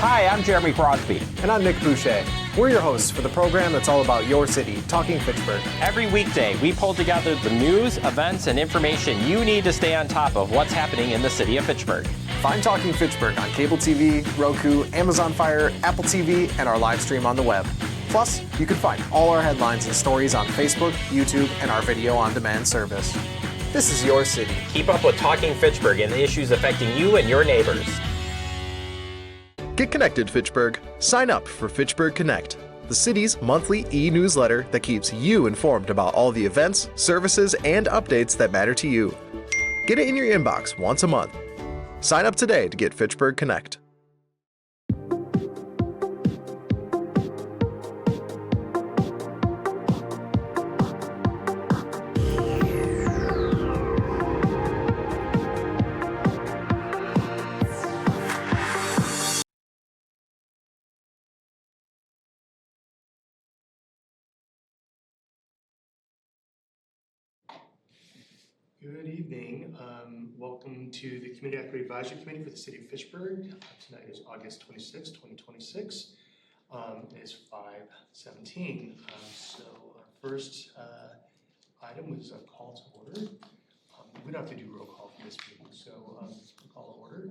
Hi, I'm Jeremy Crosby. And I'm Nick Boucher. We're your hosts for the program that's all about your city, Talking Fitchburg. Every weekday, we pull together the news, events, and information you need to stay on top of what's happening in the city of Fitchburg. Find Talking Fitchburg on cable TV, Roku, Amazon Fire, Apple TV, and our live stream on the web. Plus, you can find all our headlines and stories on Facebook, YouTube, and our video on demand service. This is your city. Keep up with Talking Fitchburg and the issues affecting you and your neighbors. Get connected, Fitchburg. Sign up for Fitchburg Connect, the city's monthly e-newsletter that keeps you informed about all the events, services, and updates that matter to you. Get it in your inbox once a month. Sign up today to get Fitchburg Connect. Good evening. Welcome to the Community Equity Advisory Committee for the City of Fitchburg. Tonight is August 26, 2026. It is 5:17. So our first item was a call to order. We don't have to do roll call for this meeting, so call to order.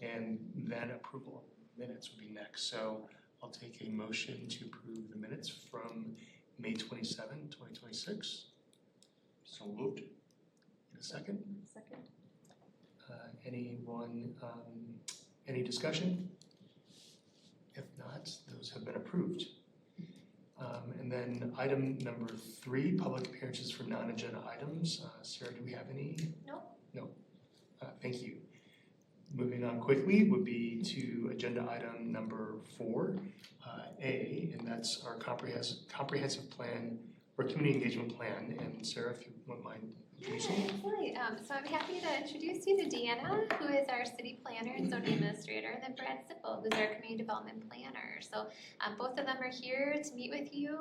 And then approval of minutes would be next. So I'll take a motion to approve the minutes from May 27, 2026. So moved. In a second? Second. Any discussion? If not, those have been approved. And then item number 3, public appearances for non-agenda items. Sarah, do we have any? No. No. Thank you. Moving on quickly would be to agenda item number 4, A, and that's our comprehensive plan or community engagement plan. And Sarah, if you wouldn't mind introducing. Absolutely. So I'm happy to introduce you to Deanna, who is our city planner and zoning administrator, and then Brad Sippel, who's our community development planner. So both of them are here to meet with you,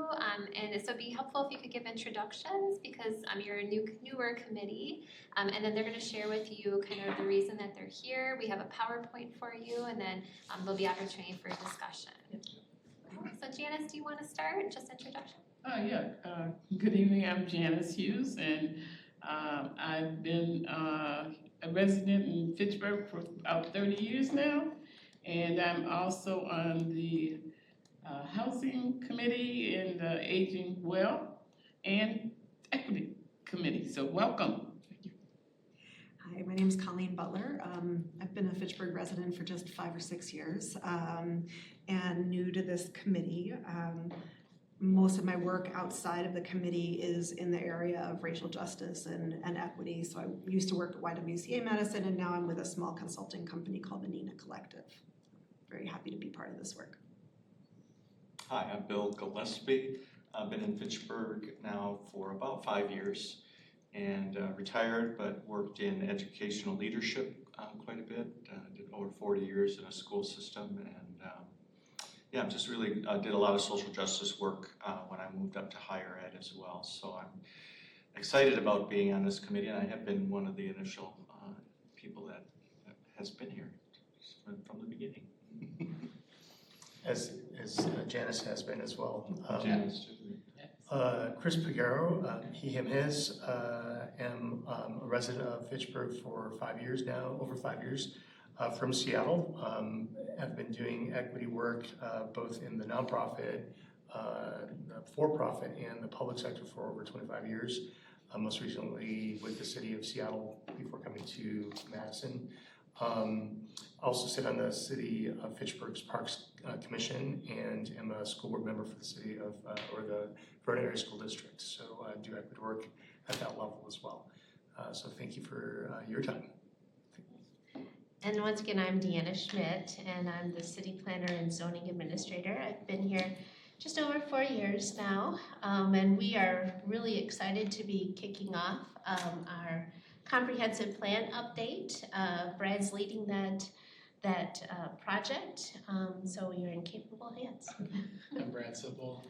and so it'd be helpful if you could give introductions because you're a newer committee, and then they're going to share with you kind of the reason that they're here. We have a PowerPoint for you, and then there'll be opportunity for discussion. So Janice, do you want to start? Just introduction. Good evening. I'm Janice Hughes, and I've been a resident in Fitchburg for about 30 years now, and I'm also on the Housing Committee and the Aging Well and Equity Committee. So welcome. Thank you. Hi, my name is Colleen Butler. I've been a Fitchburg resident for just 5 or 6 years and new to this committee. Most of my work outside of the committee is in the area of racial justice and equity. So I used to work at YWCA Medicine, and now I'm with a small consulting company called the Nina Collective. Very happy to be part of this work. Hi, I'm Bill Gillespie. I've been in Fitchburg now for about 5 years and retired, but worked in educational leadership quite a bit. Did over 40 years in a school system, and just really did a lot of social justice work when I moved up to higher ed as well. So I'm excited about being on this committee, and I have been one of the initial people that has been here from the beginning. As Janice has been as well. Janice. Chris Pagaro, he, him, his. Am a resident of Fitchburg for 5 years now, over 5 years. From Seattle, have been doing equity work both in the nonprofit, for-profit, and the public sector for over 25 years. Most recently with the city of Seattle before coming to Madison. Also sit on the city of Fitchburg's Parks Commission and am a school board member for the city of, or the Vernon Area School District. So I do equity work at that level as well. So thank you for your time. And once again, I'm Deanna Schmidt, and I'm the city planner and zoning administrator. I've been here just over 4 years now, and we are really excited to be kicking off our comprehensive plan update. Brad's leading that project, so you're in capable hands. I'm Brad Sippel.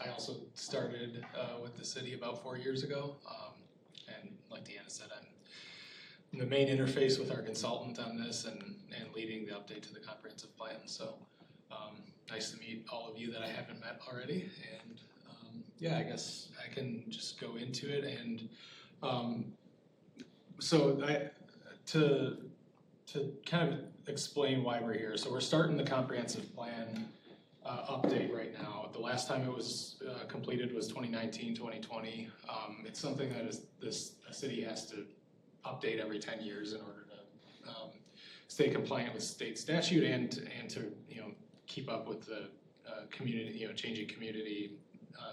I also started with the city about 4 years ago, and like Deanna said, I'm the main interface with our consultant on this and leading the update to the comprehensive plan. So nice to meet all of you that I haven't met already. And yeah, I guess I can just go into it. And to kind of explain why we're here. So we're starting the comprehensive plan update right now. The last time it was completed was 2019, 2020. It's something that a city has to update every 10 years in order to stay compliant with state statute and to keep up with the community, changing community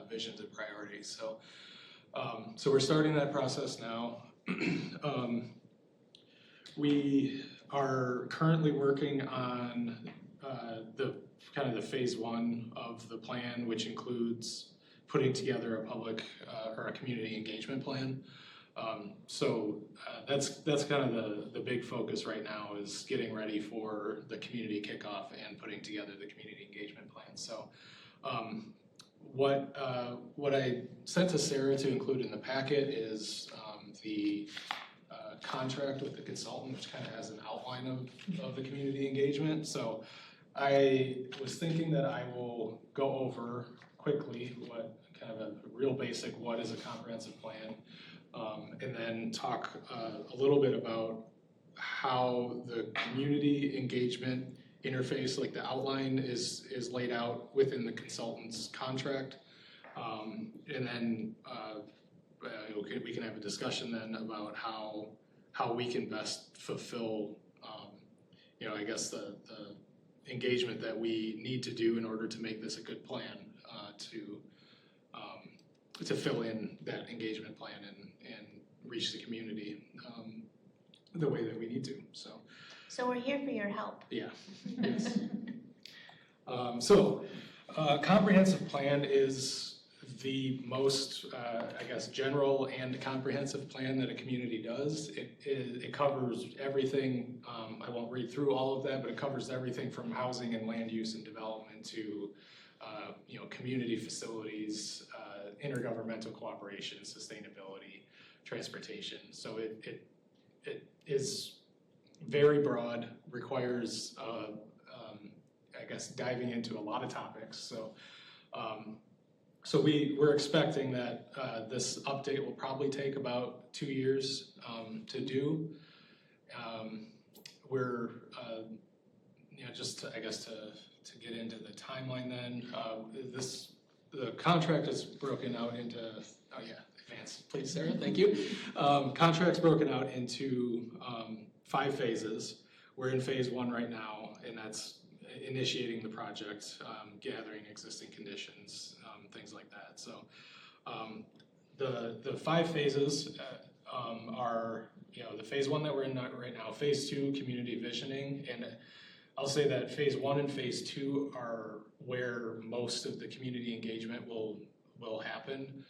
visions and priorities. So we're starting that process now. We are currently working on the phase one of the plan, which includes putting together a public or a community engagement plan. That's kind of the big focus right now, is getting ready for the community kickoff and putting together the community engagement plan. So what I sent to Sarah to include in the packet is the contract with the consultant, which kind of has an outline of the community engagement. So I was thinking that I will go over quickly what kind of a real basic what is a comprehensive plan, and then talk a little bit about how the community engagement interface, like the outline is laid out within the consultant's contract, and then we can have a discussion then about how we can best fulfill I guess the engagement that we need to do in order to make this a good plan, to fill in that engagement plan and reach the community the way that we need to. So we're here for your help. Yeah. Yes. Comprehensive plan is the most, general and comprehensive plan that a community does. It covers everything. I won't read through all of that, but it covers everything from housing and land use and development to community facilities, intergovernmental cooperation, sustainability, transportation. So it is very broad, requires diving into a lot of topics. So we're expecting that this update will probably take about 2 years to do. We're to get into the timeline then. The contract is broken out into advance, please, Sarah. Thank you. Contract's broken out into 5 phases. We're in phase 1 right now, and that's initiating the project, gathering existing conditions, things like that. So the 5 phases are, the phase 1 that we're in right now, phase 2, community visioning, and I'll say that phase 1 and phase 2 are where most of the community engagement will happen,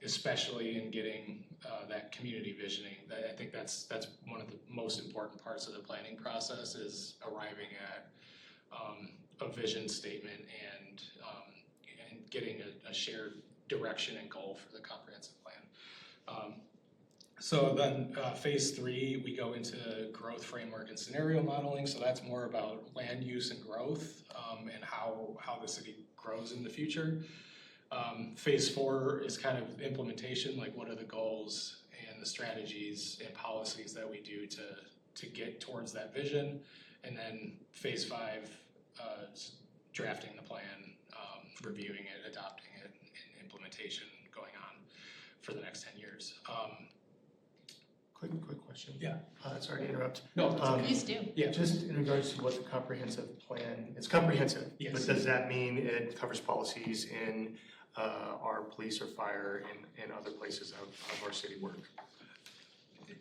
especially in getting that community visioning. I think that's one of the most important parts of the planning process, is arriving at a vision statement and getting a shared direction and goal for the comprehensive plan. So then phase 3, we go into growth framework and scenario modeling. So that's more about land use and growth, and how the city grows in the future. Phase 4 is kind of implementation, like what are the goals and the strategies and policies that we do to get towards that vision. And then phase 5, drafting the plan, reviewing it, adopting it, and implementation going on for the next 10 years. Quick question. Yeah. Sorry to interrupt. No, Please do. yeah. Just in regards to what the comprehensive plan, it's comprehensive, Yes. but does that mean it covers policies in our police or fire and other places of our city work?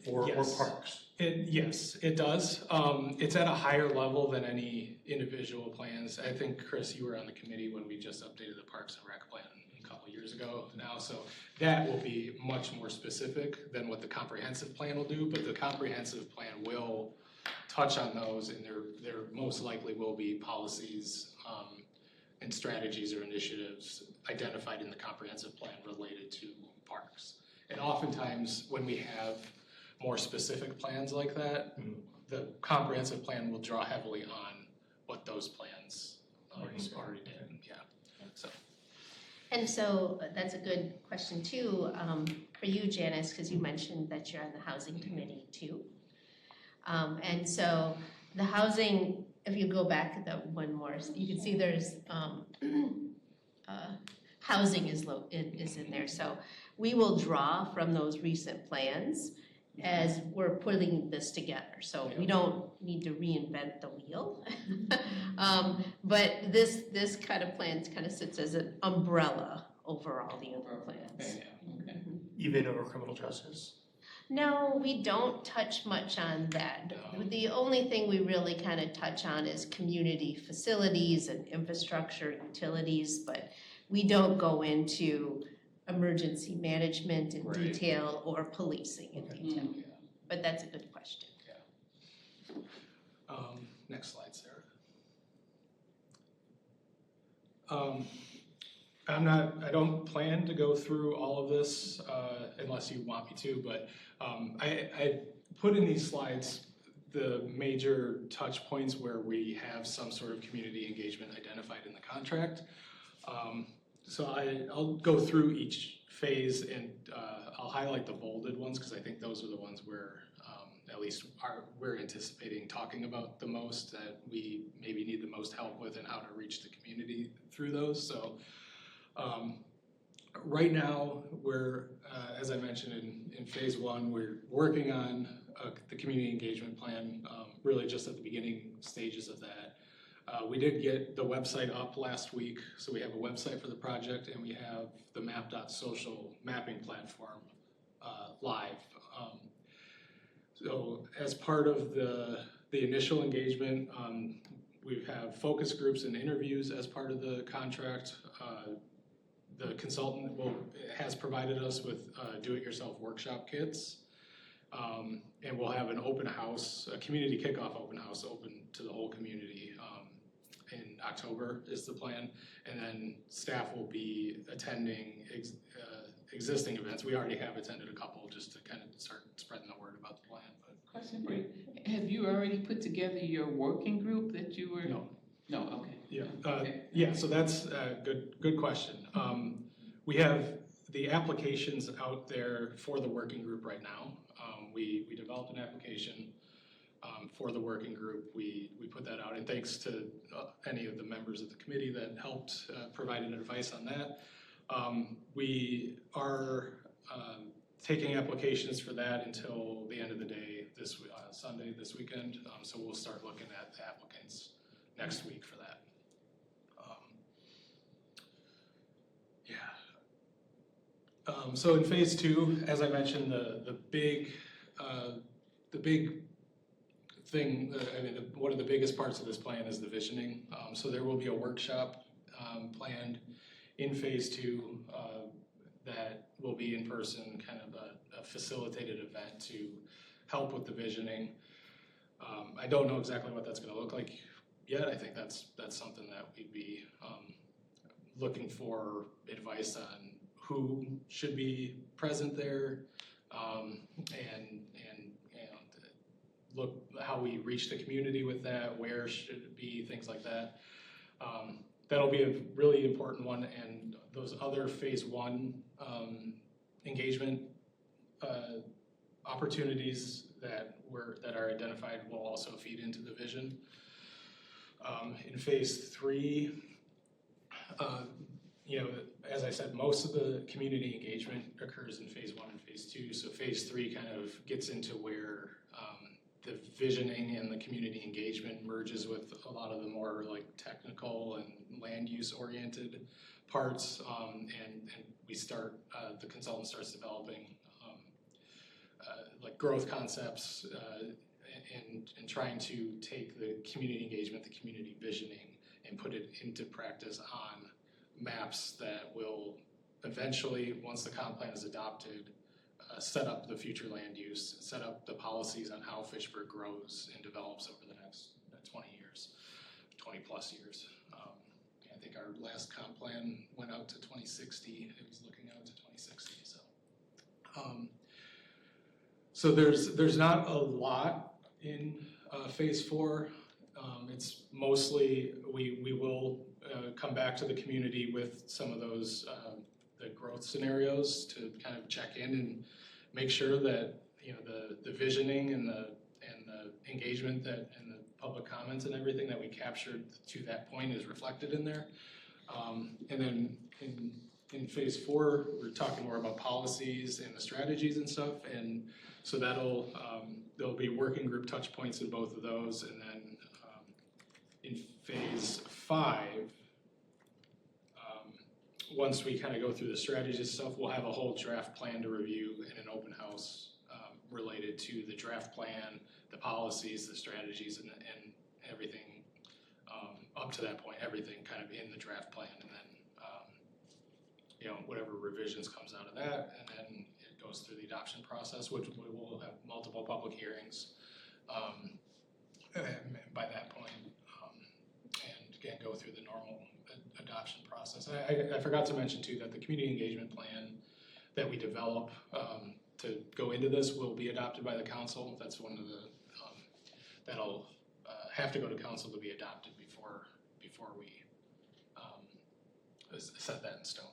Or parks? Yes, it does. It's at a higher level than any individual plans. I think, Chris, you were on the committee when we just updated the Parks and Rec plan a couple years ago now, so that will be much more specific than what the comprehensive plan will do, but the comprehensive plan will touch on those, and there most likely will be policies and strategies or initiatives identified in the comprehensive plan related to parks. And oftentimes when we have more specific plans like that, the comprehensive plan will draw heavily on what those plans already did, yeah, so. And so that's a good question too, for you, Janice, because you mentioned that you're on the housing committee too. And so the housing, if you go back the one more, you can see there's housing is in there. So we will draw from those recent plans as we're putting this together. So we don't need to reinvent the wheel. But this kind of plan kind of sits as an umbrella over all the other plans. Okay. Even over criminal justice? No, we don't touch much on that. No. The only thing we really kind of touch on is community facilities and infrastructure, utilities, but we don't go into emergency management in Right. detail or policing in detail. Yeah. But that's a good question. Next slide, Sarah. I don't plan to go through all of this unless you want me to, but I put in these slides the major touch points where we have some sort of community engagement identified in the contract. So I'll go through each phase and I'll highlight the bolded ones because I think those are the ones where at least we're anticipating talking about the most, that we maybe need the most help with and how to reach the community through those. So right now we're, as I mentioned in phase one, we're working on the community engagement plan, really just at the beginning stages of that. We did get the website up last week, so we have a website for the project and we have the map.social mapping platform live. So as part of the initial engagement, we have focus groups and interviews as part of the contract. The consultant has provided us with do-it-yourself workshop kits. And we'll have an open house, a community kickoff open house open to the whole community in October is the plan. And then staff will be attending existing events. We already have attended a couple just to kind of start spreading the word about the plan. But Question for you. Have you already put together your working group that you were? No. No, okay. Yeah, Okay. yeah. So that's a good question. We have the applications out there for the working group right now. We developed an application for the working group. We put that out, and thanks to any of the members of the committee that helped provided advice on that. We are taking applications for that until the end of the day this Sunday, this weekend. So we'll start looking at the applicants next week for that. So in phase two, as I mentioned, the big thing, one of the biggest parts of this plan is the visioning. So there will be a workshop planned in phase two that will be in person, kind of a facilitated event to help with the visioning. I don't know exactly what that's going to look like yet. I think that's something that we'd be looking for advice on who should be present there, and look how we reach the community with that, where should it be, things like that. That'll be a really important one, and those other phase one engagement opportunities that are identified will also feed into the vision. In phase three, as I said, most of the community engagement occurs in phase one and phase two. So phase three kind of gets into where the visioning and the community engagement merges with a lot of the more like technical and land use oriented parts. And we start, the consultant starts developing like growth concepts and trying to take the community engagement, the community visioning, and put it into practice on maps that will eventually, once the comp plan is adopted, set up the future land use, set up the policies on how Fitchburg grows and develops over the next 20 years, 20 plus years. I think our last comp plan went out to 2060. It was looking out to 2060. So there's not a lot in phase 4. It's mostly, we will come back to the community with some of those the growth scenarios to kind of check in and make sure that, you know, the visioning and the engagement that and the public comments and everything that we captured to that point is reflected in there. And then in phase 4, we're talking more about policies and the strategies and stuff, and so there'll be working group touch points in both of those, and then in phase 5, once we kind of go through the strategy stuff, we'll have a whole draft plan to review in an open house related to the draft plan, the policies, the strategies, and everything up to that point, everything kind of in the draft plan, and then you know, whatever revisions comes out of that, and then it goes through the adoption process, which we will have multiple public hearings by that point, and again go through the normal adoption process. I forgot to mention too that the community engagement plan that we develop to go into this will be adopted by the council. That's one of the that'll have to go to council to be adopted before we set that in stone.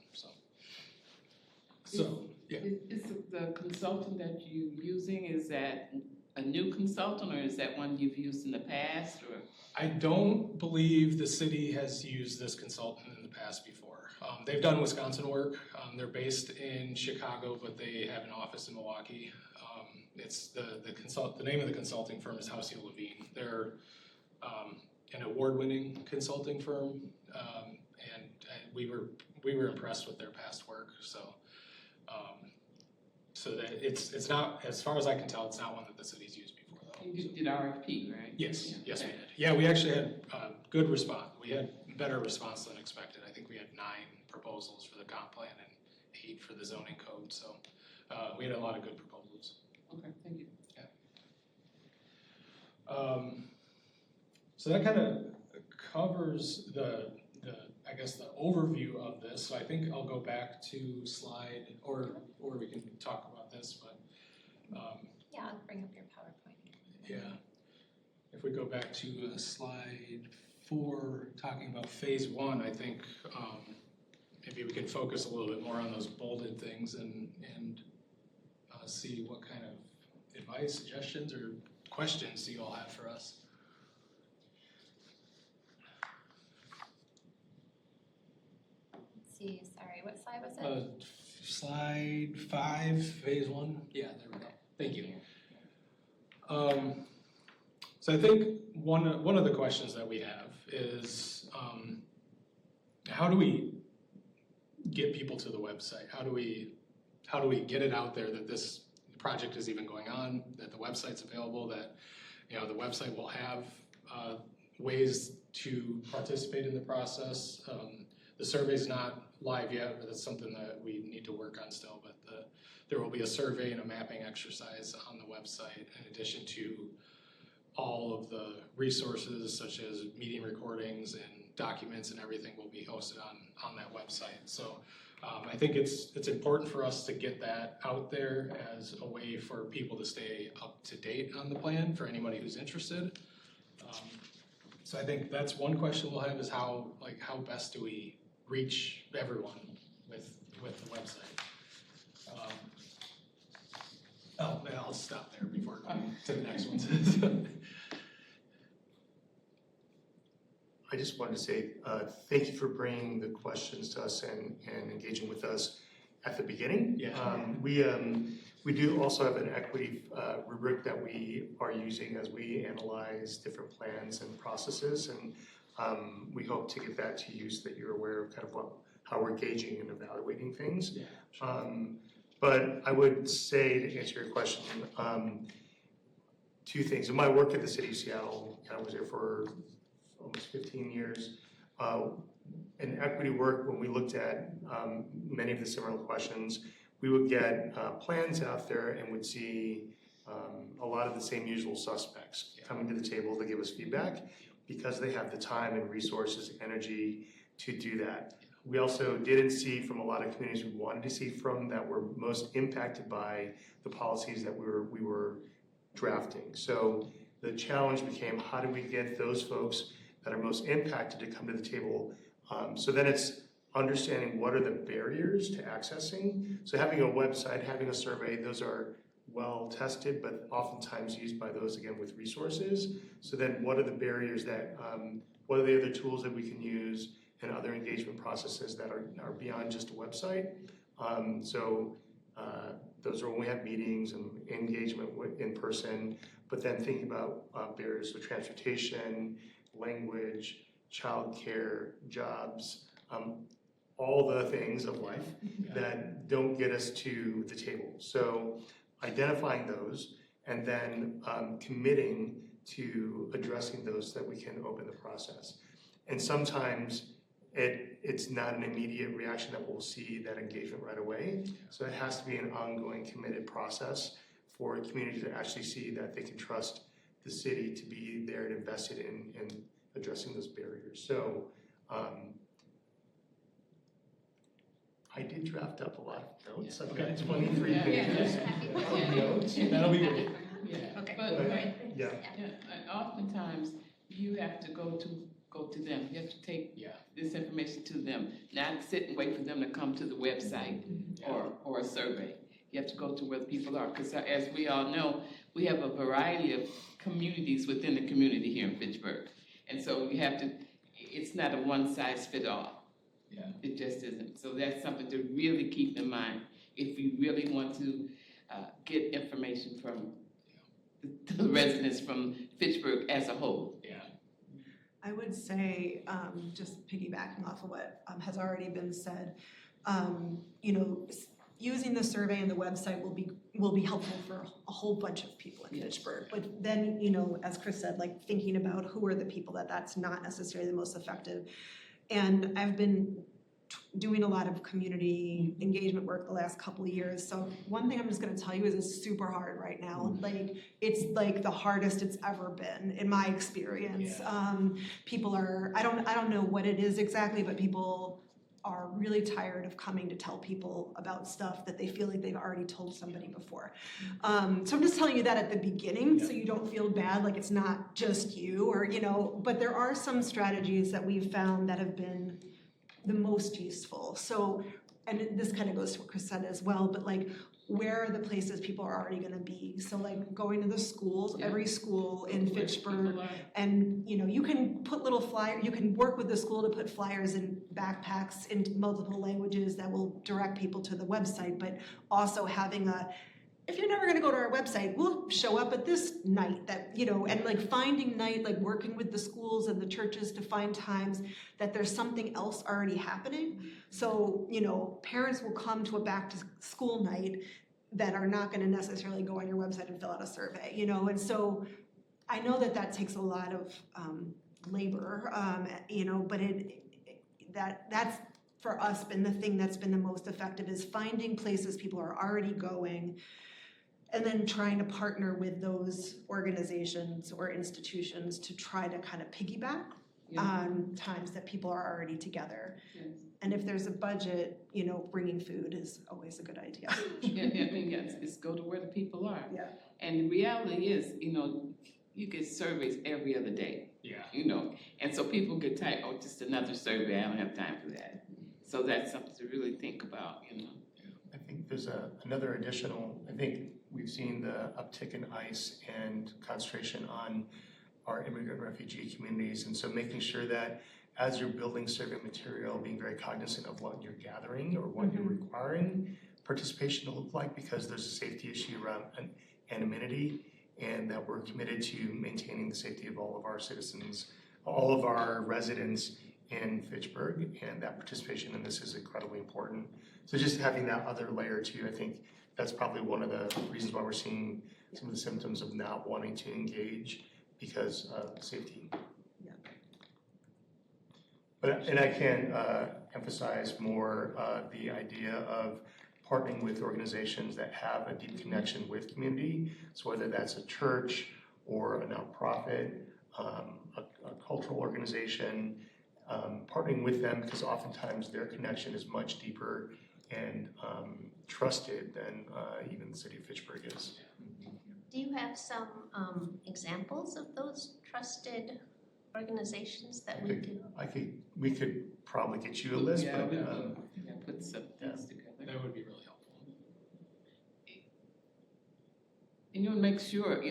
So yeah. Is the consultant that you're using, is that a new consultant, or is that one you've used in the past, or? I don't believe the city has used this consultant in the past before. They've done Wisconsin work. They're based in Chicago, but they have an office in Milwaukee. It's the name of the consulting firm is Housey Levine. They're an award-winning consulting firm, and we were impressed with their past work. So that it's not, as far as I can tell, it's not one that the city's used before though. You did RFP, right? Yes, yes we did. Yeah, we actually had good response. We had better response than expected. I think we had 9 proposals for the comp plan and 8 for the zoning code. So we had a lot of good proposals. Okay, thank you. Yeah. So that kind of covers the I guess the overview of this. So I think I'll go back to slide, or we can talk about this, but Yeah, I'll bring up your PowerPoint. yeah. If we go back to slide 4, talking about phase 1, I think maybe we can focus a little bit more on those bolded things and see what kind of advice, suggestions, or questions you all have for us. See, sorry, what slide was it? Slide 5, phase 1. Yeah, there we go. Thank you. So I think one of the questions that we have is how do we get people to the website? How do we get it out there that this project is even going on, that the website's available, that the website will have ways to participate in the process. The survey's not live yet, but that's something that we need to work on still, but there will be a survey and a mapping exercise on the website in addition to all of the resources such as meeting recordings and documents and everything will be hosted on that website. So I think it's important for us to get that out there as a way for people to stay up to date on the plan for anybody who's interested. So I think that's one question we'll have is how best do we reach everyone with the website. I'll stop there before going to the next one. I just wanted to say thank you for bringing the questions to us and engaging with us at the beginning. Yeah. We do also have an equity rubric that we are using as we analyze different plans and processes, and we hope to get that to you so that you're aware of kind of how we're gauging and evaluating things. Yeah, sure. But I would say, to answer your question, 2 things. In my work at the City of Seattle, I was there for almost 15 years. In equity work, when we looked at many of the similar questions, we would get plans out there and would see a lot of the same usual suspects coming to the table to give us feedback because they have the time and resources, energy to do that. We also didn't see from a lot of communities we wanted to see from that were most impacted by the policies that we were drafting. So the challenge became, how do we get those folks that are most impacted to come to the table? So then it's understanding what are the barriers to accessing. So having a website, having a survey, those are well tested, but oftentimes used by those, again, with resources. So then what are the barriers that, what are the other tools that we can use and other engagement processes that are beyond just a website? Those are when we have meetings and engagement in person, but then thinking about barriers to transportation, language, childcare, jobs, all the things of life that don't get us to the table. So identifying those and then committing to addressing those so that we can open the process. And sometimes it's not an immediate reaction that we'll see that engagement right away. So it has to be an ongoing committed process for a community to actually see that they can trust the city to be there and invested in addressing those barriers. So I did draft up a lot of notes. I've got 23 pages of notes. That'll be good. Okay. And oftentimes you have to go to them. You have to take this information to them, not sit and wait for them to come to the website or a survey. You have to go to where the people are, because as we all know, we have a variety of communities within the community here in Fitchburg. And so you have to, it's not a one-size-fits-all. Yeah. It just isn't. So that's something to really keep in mind if you really want to get information from the residents from Fitchburg as a whole. Yeah. I would say, just piggybacking off of what has already been said, using the survey and the website will be helpful for a whole bunch of people in Fitchburg. But then, as Chris said, like thinking about who are the people that's not necessarily the most effective. And I've been doing a lot of community engagement work the last couple of years. So one thing I'm just gonna tell you is it's super hard right now. Like, it's like the hardest it's ever been in my experience. People are, I don't know what it is exactly, but people are really tired of coming to tell people about stuff that they feel like they've already told somebody before. So I'm just telling you that at the beginning so you don't feel bad, like it's not just you or, but there are some strategies that we've found that have been the most useful. So, and this kind of goes to what Chris said as well, but like, where are the places people are already gonna be? So like going to the schools, every school in Fitchburg, and you can put little flyers, you can work with the school to put flyers in backpacks in multiple languages that will direct people to the website, but also having if you're never gonna go to our website, we'll show up at this night that, and like finding night, like working with the schools and the churches to find times that there's something else already happening. So, parents will come to a back to school night that are not gonna necessarily go on your website and fill out a survey, and so I know that takes a lot of labor, but that's for us been the thing that's been the most effective is finding places people are already going and then trying to partner with those organizations or institutions to try to kind of piggyback on times that people are already together. And if there's a budget, bringing food is always a good idea. It's go to where the people are. Yeah. And the reality is, you get surveys every other day. Yeah. And so people get tired, just another survey, I don't have time for that. So that's something to really think about, I think there's another additional, I think we've seen the uptick in ICE and concentration on our immigrant refugee communities. And so making sure that as you're building survey material, being very cognizant of what you're gathering or what you're requiring participation to look like, because there's a safety issue around anonymity, and that we're committed to maintaining the safety of all of our citizens, all of our residents in Fitchburg, and that participation in this is incredibly important. So just having that other layer too, I think that's probably one of the reasons why we're seeing some of the symptoms of not wanting to engage because of safety. Yeah. And I can emphasize more the idea of partnering with organizations that have a deep connection with community. So whether that's a church or a nonprofit, a cultural organization, partnering with them, because oftentimes their connection is much deeper and trusted than even the city of Fitchburg is. Do you have some examples of those trusted organizations that we could? We could probably get you a list, Yeah, but we can put some things together. That would be really helpful. And you want to make sure,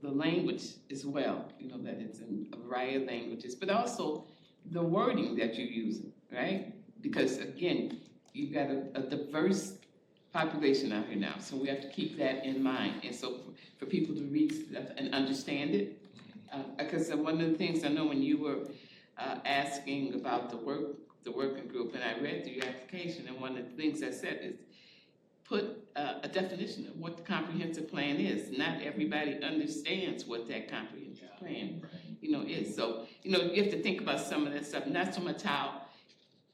the language as well, that it's in a variety of languages, but also the wording that you're using, right? Because again, you've got a diverse population out here now, so we have to keep that in mind. And so for people to read and understand it, because one of the things I know when you were asking about the working group, and I read through your application, and one of the things I said is put a definition of what the comprehensive plan is. Not everybody understands what that comprehensive plan, is. So, you have to think about some of that stuff, not so much how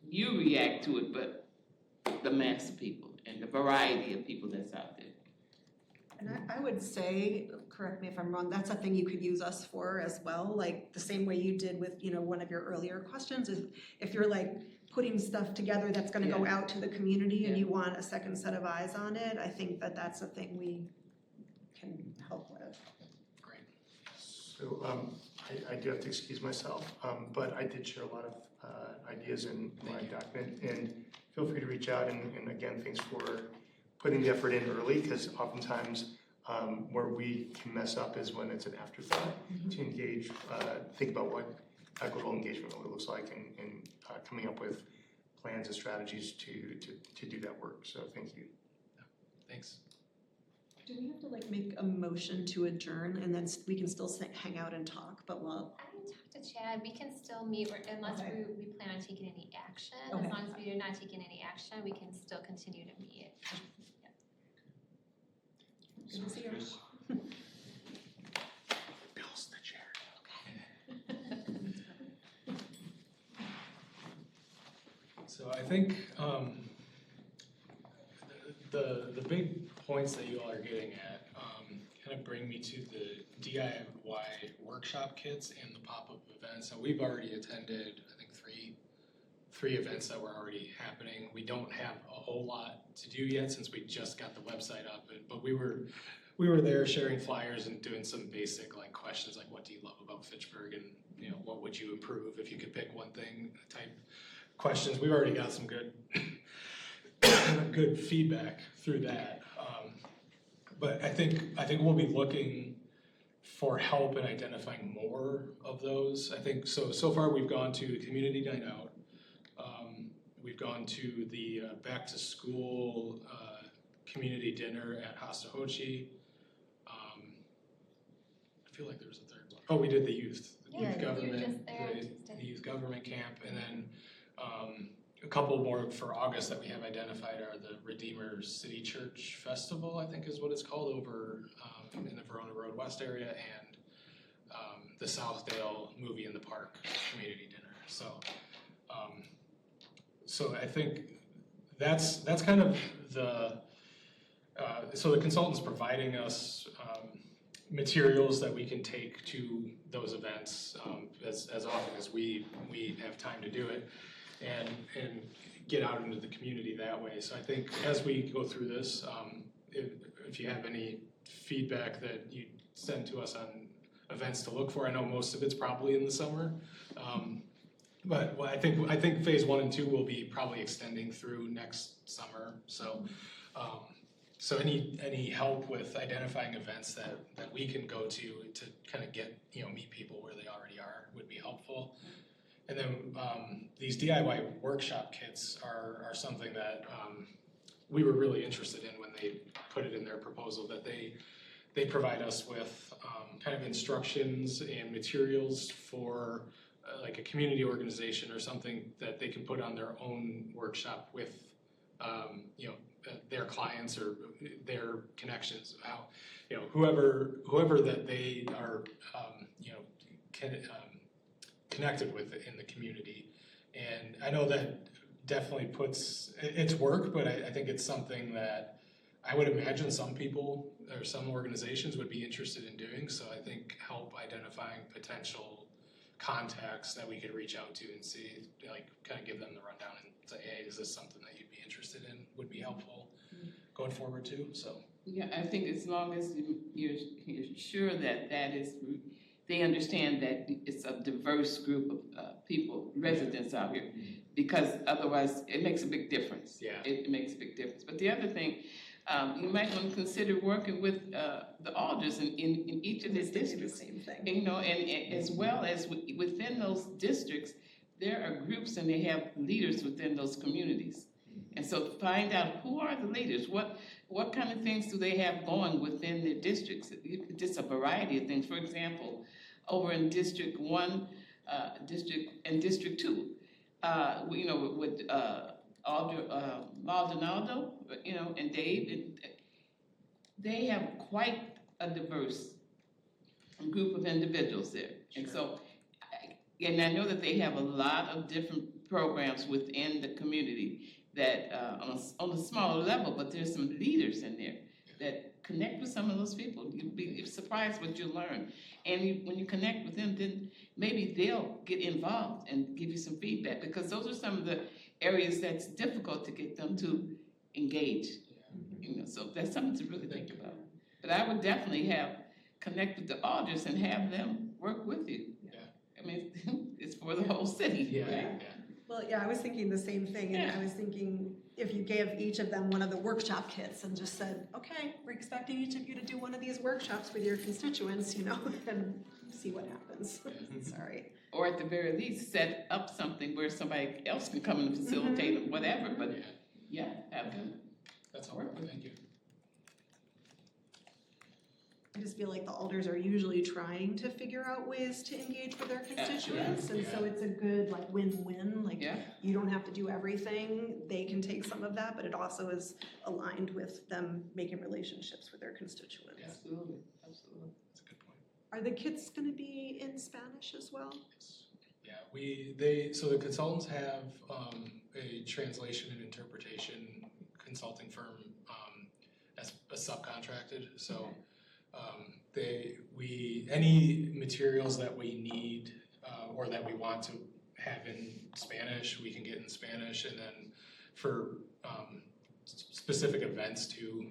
you react to it, but the mass of people and the variety of people that's out there. And I would say, correct me if I'm wrong, that's a thing you could use us for as well, like the same way you did with, one of your earlier questions is if you're like putting stuff together that's gonna go out to the community and you want a second set of eyes on it, I think that that's a thing we can help with. Great. so I do have to excuse myself, but I did share a lot of ideas in my document, and feel free to reach out, and again, thanks for putting the effort in early, because oftentimes where we can mess up is when it's an afterthought to engage, think about what equitable engagement really looks like, and coming up with plans and strategies to do that work, so thank you. Thanks. Do we have to like make a motion to adjourn and then we can still hang out and talk, but we'll. I can talk to Chad, we can still meet unless Okay. we plan on taking any action. Okay. As long as we are not taking any action, we can still continue to meet. Good to see you. Bill's the chair. So I think the big points that you all are getting at kind of bring me to the DIY workshop kits and the pop-up events. So we've already attended, I think, three events that were already happening. We don't have a whole lot to do yet since we just got the website up, but we were there sharing flyers and doing some basic like questions like what do you love about Fitchburg, and what would you improve if you could pick one thing type questions. We've already got some good good feedback through that. But I think we'll be looking for help in identifying more of those. I think so far we've gone to community night out. We've gone to the back to school community dinner at Hastahochi. I feel like there was a third one. Oh, we did the youth government, the youth government camp, and then a couple more for August that we have identified are the Redeemer City Church Festival, I think is what it's called, over in the Verona Road West area, and the Southdale Movie in the Park community dinner. So I think that's kind of so the consultant's providing us materials that we can take to those events as often as we have time to do it, and get out into the community that way. So I think as we go through this, if you have any feedback that you send to us on events to look for, I know most of it's probably in the summer, but I think phase 1 and 2 will be probably extending through next summer. So any help with identifying events that we can go to kind of get meet people where they already are would be helpful. And then these DIY workshop kits are something that we were really interested in when they put it in their proposal, that they provide us with kind of instructions and materials for like a community organization or something that they can put on their own workshop with their clients or their connections, how whoever that they are connected with in the community. And I know that definitely it's work, but I think it's something that I would imagine some people or some organizations would be interested in doing. So I think help identifying potential contacts that we could reach out to and see, like, kind of give them the rundown and say, hey, is this something that you'd be interested in, would be helpful going forward too, so. Yeah, I think as long as you're sure that they understand that it's a diverse group of people, residents out here, because otherwise it makes a big difference. Yeah. It makes a big difference. But the other thing, you might want to consider working with the alders in each of these districts. Same thing. You know, and as well as within those districts, there are groups and they have leaders within those communities. And so find out who are the leaders, what kind of things do they have going within their districts? Just a variety of things. For example, over in District 1, District 2, you know, with Maldonado, you know, and Dave, they have quite a diverse group of individuals there. And so, and I know that they have a lot of different programs within the community that on a smaller level, but there's some leaders in there that connect with some of those people. You'll be surprised what you learn. And when you connect with them, then maybe they'll get involved and give you some feedback, because those are some of the areas that's difficult to get them to engage. You know, so that's something to really think about. But I would definitely connect with the alders and have them work with you. Yeah. I mean, it's for the whole city, right? Yeah. Well, yeah, I was thinking the same thing, and I was thinking if you gave each of them one of the workshop kits and just said, okay, we're expecting each of you to do one of these workshops with your constituents, you know, and see what happens. Sorry. Or at the very least, set up something where somebody else can come and facilitate or whatever, but yeah, have them. That's all right, thank you. I just feel like the alders are usually trying to figure out ways to engage with their constituents, and so it's a good like win-win. Like you don't have to do everything; they can take some of that, but it also is aligned with them making relationships with their constituents. Yeah. Absolutely, absolutely. That's a good point. Are the kits going to be in Spanish as well? Yeah, so the consultants have a translation and interpretation consulting firm as a subcontracted, so. Any materials that we need or that we want to have in Spanish, we can get in Spanish, and then for specific events too,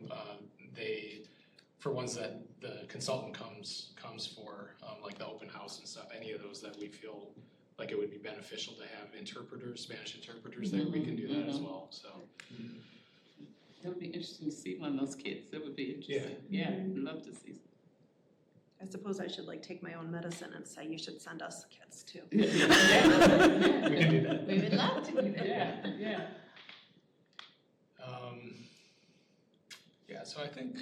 for ones that the consultant comes for, like the open house and stuff, any of those that we feel like it would be beneficial to have interpreters, Spanish interpreters there, we can do that as well, so. That would be interesting to see one of those kids. That would be interesting. Yeah, I'd love to see. I suppose I should like take my own medicine and say you should send us kits too. We can do that. We would love to do that. Yeah. Yeah, so I think,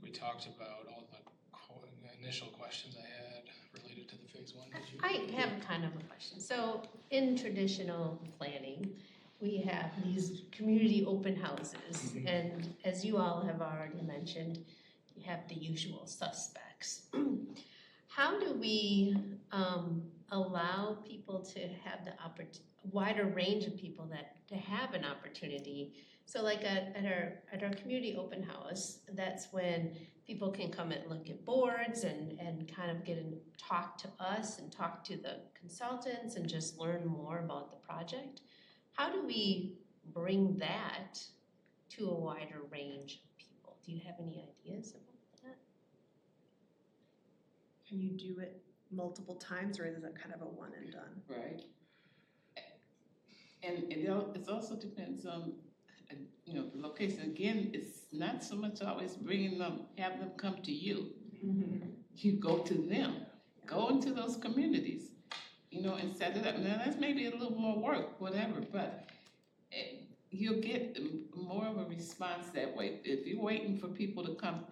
we talked about all the initial questions I had related to the phase 1. Did you? I have kind of a question. So in traditional planning, we have these community open houses, and as you all have already mentioned, you have the usual suspects. How do we allow people to have the wider range of people to have an opportunity? So like at our community open house, that's when people can come and look at boards and kind of talk to us and talk to the consultants and just learn more about the project. How do we bring that to a wider range of people? Do you have any ideas about that? Can you do it multiple times, or is it kind of a one and done? Right. And it also depends on, you know, the location. Again, it's not so much always have them come to you. You go to them. Go into those communities, you know, and set it up. Now, that's maybe a little more work, whatever, but you'll get more of a response that way. If you're waiting for people to come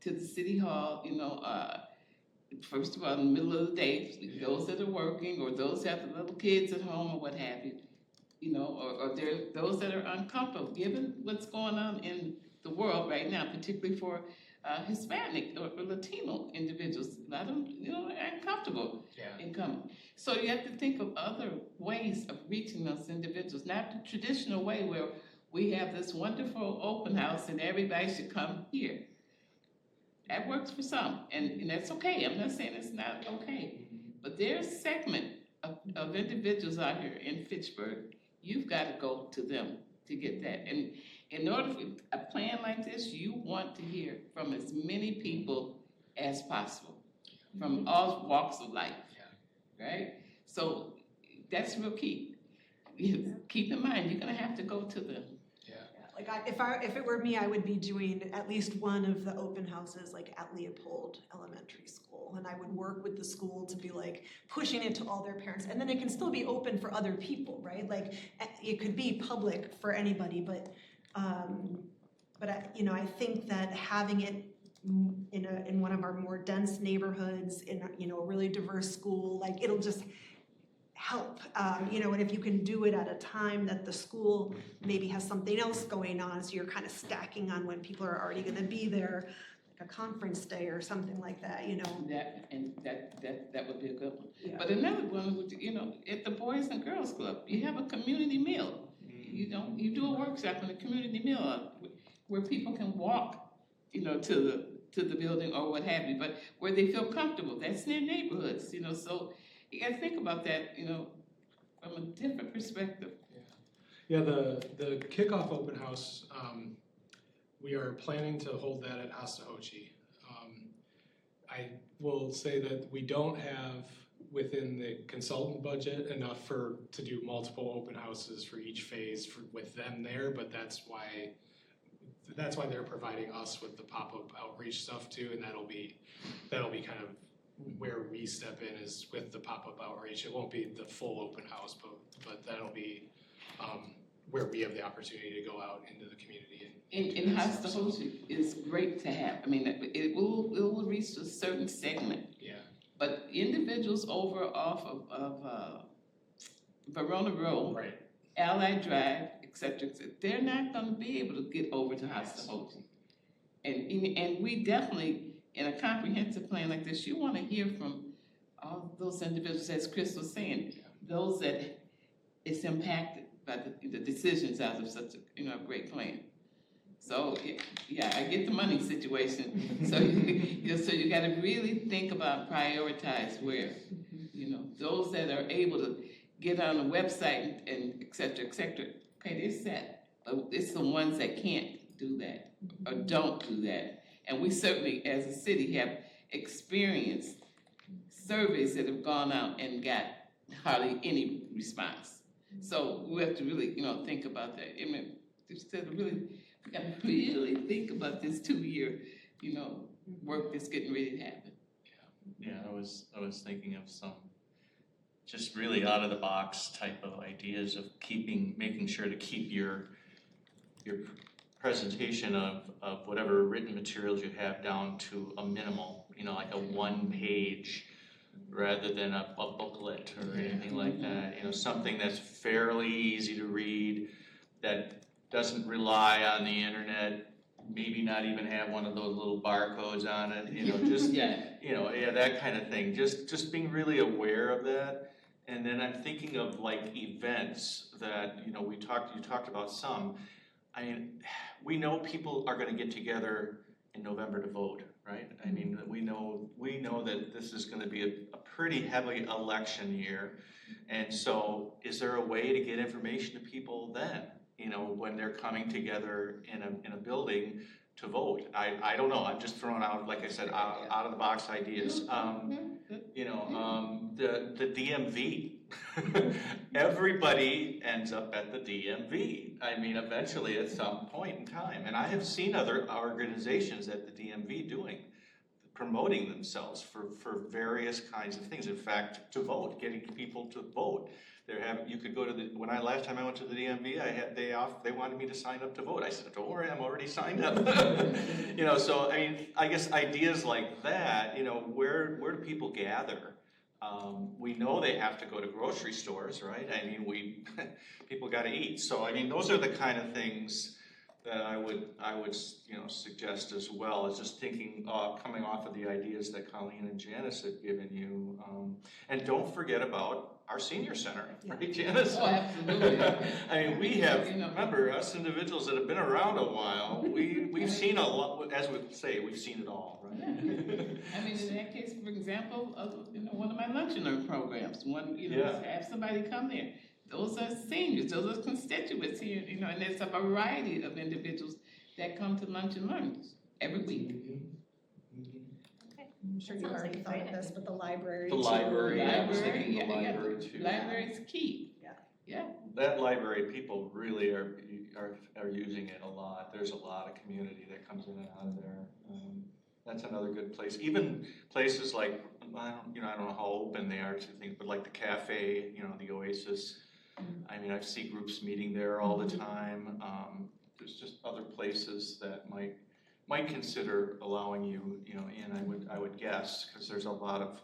to the city hall, you know, first of all, in the middle of the day, those that are working or those that have little kids at home or what have you, you know, or there are those that are uncomfortable, given what's going on in the world right now, particularly for Hispanic or Latino individuals. A lot of them, you know, are uncomfortable in coming. So you have to think of other ways of reaching those individuals, not the traditional way where we have this wonderful open house and everybody should come here. That works for some, and that's okay. I'm not saying it's not okay. But there's a segment of individuals out here in Fitchburg, you've got to go to them to get that. And in order for a plan like this, you want to hear from as many people as possible, from all walks of life, right? So that's real key. Keep in mind, you're gonna have to go to them. Like if it were me, I would be doing at least one of the open houses like at Leopold Elementary School. And I would work with the school to be like pushing it to all their parents. And then it can still be open for other people, right? Like it could be public for anybody, but I think that having it in one of our more dense neighborhoods, in a really diverse school, like it'll just help, and if you can do it at a time that the school maybe has something else going on, so you're kind of stacking on when people are already gonna be there, like a conference day or something like that, That would be a good one. Yeah. But another one would, at the Boys and Girls Club, you have a community meal. You do a workshop in a community meal where people can walk, to the building or what have you, but where they feel comfortable. That's in their neighborhoods, so you gotta think about that, from a different perspective. Yeah, the kickoff open house, we are planning to hold that at Hastahochi. I will say that we don't have within the consultant budget enough to do multiple open houses for each phase with them there, but that's why they're providing us with the pop-up outreach stuff too, and that'll be kind of where we step in is with the pop-up outreach. It won't be the full open house, but that'll be where we have the opportunity to go out into the community. And Hastahochi is great to have. I mean, it will reach a certain segment. Yeah. But individuals over off of Verona Road, Right. Allied Drive, et cetera, they're not gonna be able to get over to Hastahochi. And we definitely, in a comprehensive plan like this, you wanna hear from all those individuals, as Chris was saying, those that it's impacted by the decisions out of such a great plan. So, yeah, I get the money situation. So, so you gotta really think about prioritize where, those that are able to get on the website and et cetera, okay, they're set. But it's the ones that can't do that or don't do that. And we certainly, as a city, have experienced surveys that have gone out and got hardly any response. So we have to really, think about that. I mean, we gotta really think about this 2-year, work that's getting ready to happen. Yeah, I was thinking of some just really out of the box type of ideas of making sure to keep your presentation of whatever written materials you have down to a minimal, like a 1-page rather than a booklet or anything like that, something that's fairly easy to read, that doesn't rely on the internet, maybe not even have one of those little barcodes on it, just, that kind of thing. Just being really aware of that. And then I'm thinking of like events that, you talked about some. I mean, we know people are gonna get together in November to vote, right? I mean, we know that this is gonna be a pretty heavy election year. And so is there a way to get information to people then, when they're coming together in a building to vote? I don't know, I'm just throwing out, like I said, out of the box ideas. The DMV. Everybody ends up at the DMV. I mean, eventually at some point in time. And I have seen other organizations at the DMV promoting themselves for various kinds of things. In fact, to vote, getting people to vote. You could go to last time I went to the DMV, they wanted me to sign up to vote. I said, don't worry, I'm already signed up. So I mean, I guess ideas like that, where do people gather? We know they have to go to grocery stores, right? I mean, people gotta eat. So I mean, those are the kind of things that I would suggest as well is just thinking, coming off of the ideas that Colleen and Janice had given you. And don't forget about our senior center, right, Janice? Oh, absolutely. I mean, we have, remember, us individuals that have been around a while, we've seen a lot, as we say, we've seen it all, right? I mean, in that case, for example, one of my lunch and learn programs, have somebody come there. Those are seniors, those are constituents here, and there's a variety of individuals that come to lunch and learns every week. I'm sure you Sounds already like a thought great of this, but the library. The too. library, I was Library, thinking the library too. Library's key. That library, people really are using it a lot. There's a lot of community that comes in and out of there. That's another good place. Even places like, I don't know how open they are to things, but like the cafe, the Oasis. I mean, I see groups meeting there all the time. There's just other places that might consider allowing you, in. I would guess, because there's a lot of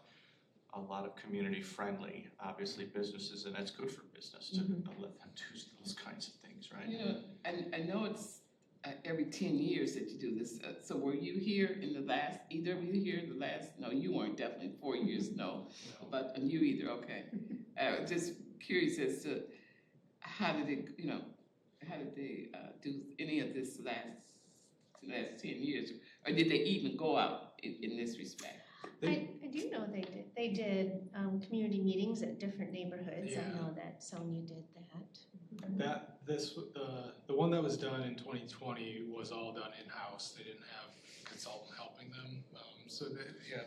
community friendly, obviously, businesses, and that's good for business to let them do those kinds of things, right? I know it's every 10 years that you do this. So were you here in the last, either of you here in the last, no, you weren't, definitely 4 years, no. But you either, okay. Just curious as to how did they do any of this last 10 years, or did they even go out in this respect? I do know they did. They did community meetings at different neighborhoods. I know that Sonia did that. The one that was done in 2020 was all done in-house. They didn't have a consultant helping them.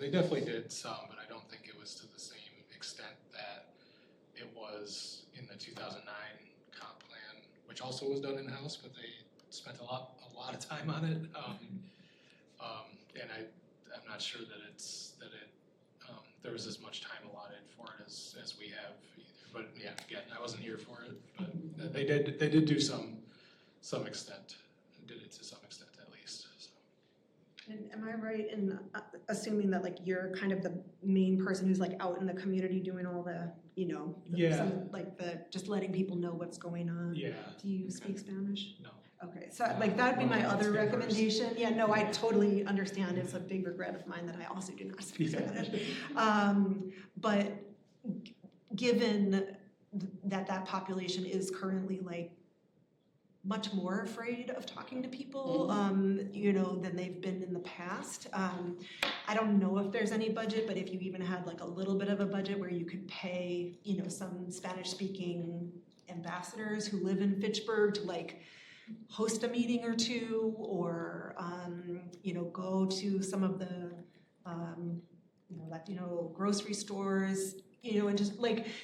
They definitely did some, but I don't think it was to the same extent that it was in the 2009 comp plan, which also was done in-house, but they spent a lot of time on it. And I'm not sure that there was as much time allotted for it as we have either. But yeah, again, I wasn't here for it, but they did do some extent, did it to some extent at least. So. And am I right in assuming that like you're kind of the main person who's like out in the community doing all the, just letting people know what's going on? Yeah. Do you speak Spanish? No. Okay, so like that would be my other recommendation. Yeah, no, I totally understand. It's a big regret of mine that I also do not speak Spanish. But given that population is currently like much more afraid of talking to people, than they've been in the past. I don't know if there's any budget, but if you even had like a little bit of a budget where you could pay, some Spanish-speaking ambassadors who live in Fitchburg to like host a meeting or two, or go to some of the Latino grocery stores, and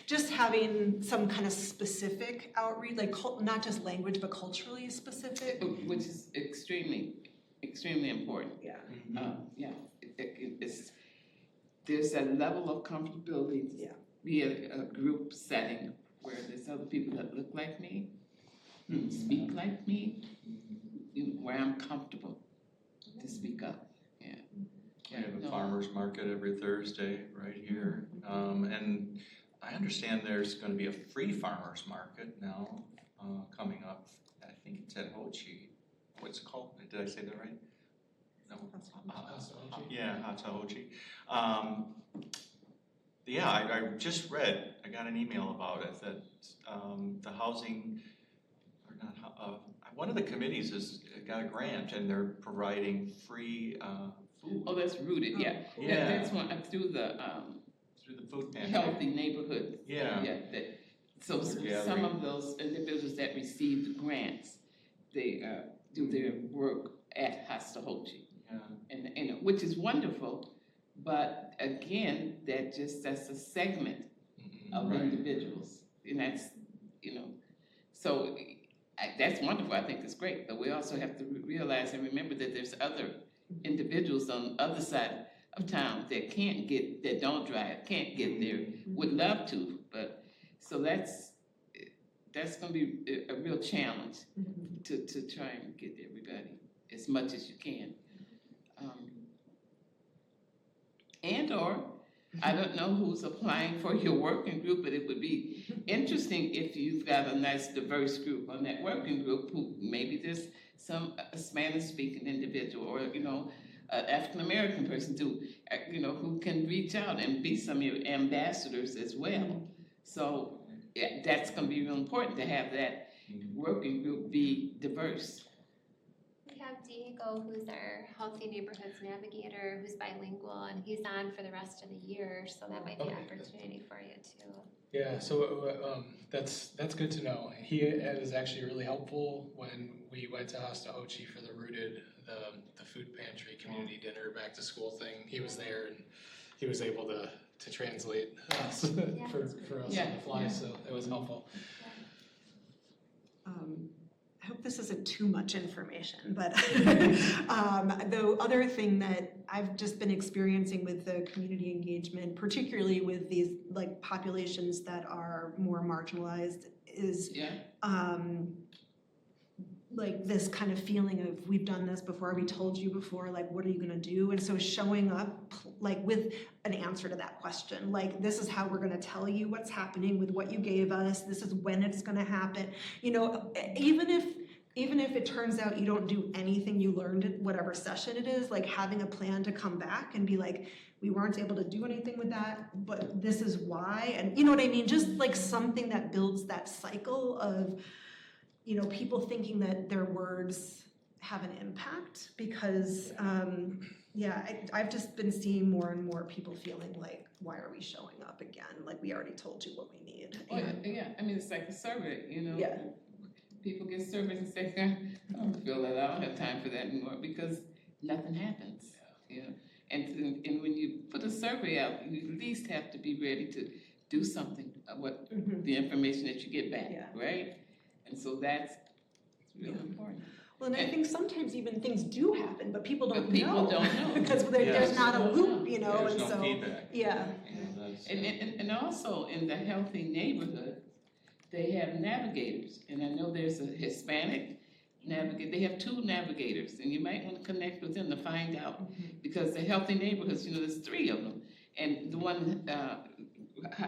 just having some kind of specific outreach, like not just language but culturally specific, which is extremely important. Yeah. There's a level of comfortability to be a group setting where there's other people that look like me, speak like me, where I'm comfortable to speak up. We have a farmer's market every Thursday right here. And I understand there's going to be a free farmer's market now coming up. I think it's at Hochi. What's it called? Did I say that right? No. Hatahochi. I just read, I got an email about it, that the housing, or not, one of the committees has got a grant and they're providing free food. Oh, that's rooted, yeah. That's one through the food pantry. Healthy neighborhood. Yeah. So some of those individuals that receive the grants, they do their work at Hastahochi. Yeah. And which is wonderful, but again, that's a segment of individuals, and that's so that's wonderful. I think it's great, but we also have to realize and remember that there's other individuals on the other side of town that don't drive, can't get there, would love to, but so that's going to be a real challenge to try and get everybody as much as you can. And or I don't know who's applying for your working group, but it would be interesting if you've got a nice diverse group on that working group who maybe there's some Spanish speaking individual or, you know, an African American person too, you know, who can reach out and be some of your ambassadors as well. So yeah, that's gonna be real important to have that working group be diverse. We have Diego, who's our Healthy Neighborhoods Navigator, who's bilingual, and he's on for the rest of the year, so that might be an opportunity for you too. Yeah, so that's good to know. He is actually really helpful when we went to Hastahochi for the Rooted, the food pantry community dinner back to school thing. He was there and he was able to translate us for us on the fly, so it was helpful. I hope this isn't too much information, but the other thing that I've just been experiencing with the community engagement, particularly with these like populations that are more marginalized, is like this kind of feeling of we've done this before, we told you before, like what are you gonna do? And so showing up like with an answer to that question, like this is how we're gonna tell you what's happening with what you gave us, this is when it's gonna happen. You know, even if it turns out you don't do anything you learned at whatever session it is, like having a plan to come back and be like, we weren't able to do anything with that, but this is why, and you know what I mean? Just like something that builds that cycle of, you know, people thinking that their words have an impact because, I've just been seeing more and more people feeling like, why are we showing up again? Like we already told you what we need. Oh, yeah, I mean, it's like a survey, you know? Yeah. People get surveys and say, I don't feel that, I don't have time for that anymore because nothing happens, you know? And when you put a survey out, you at least have to be ready to do something, the information that you get back, right? And so that's really important. Well, and I think sometimes even things do happen, but people don't know. People don't know. Because there's not a loop, you know, There's and no so. feedback. Yeah. And also in the healthy neighborhood, they have navigators. And I know there's a Hispanic navigator, they have 2 navigators, and you might want to connect with them to find out. Because the healthy neighborhoods, you know, there's 3 of them. And the one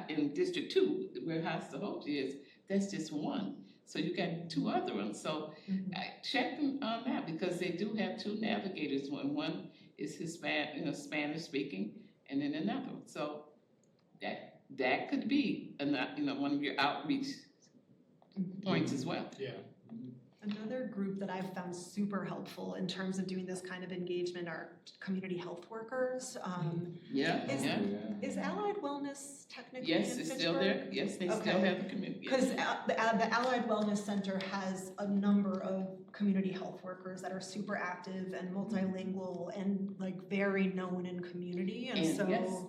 in District 2, where Hastahochi is, that's just 1. So you got 2 other ones. So check them on that because they do have 2 navigators. One is Hispanic, you know, Spanish speaking, and then another one. So that could be one of your outreach points as well. Yeah. Another group that I've found super helpful in terms of doing this kind of engagement are community health workers. Is Allied Wellness technically in Yes, it's Fitchburg? still there. Yes, they still have the community. Because the Allied Wellness Center has a number of community health workers that are super active and multilingual and like very known in community, and so. Yes.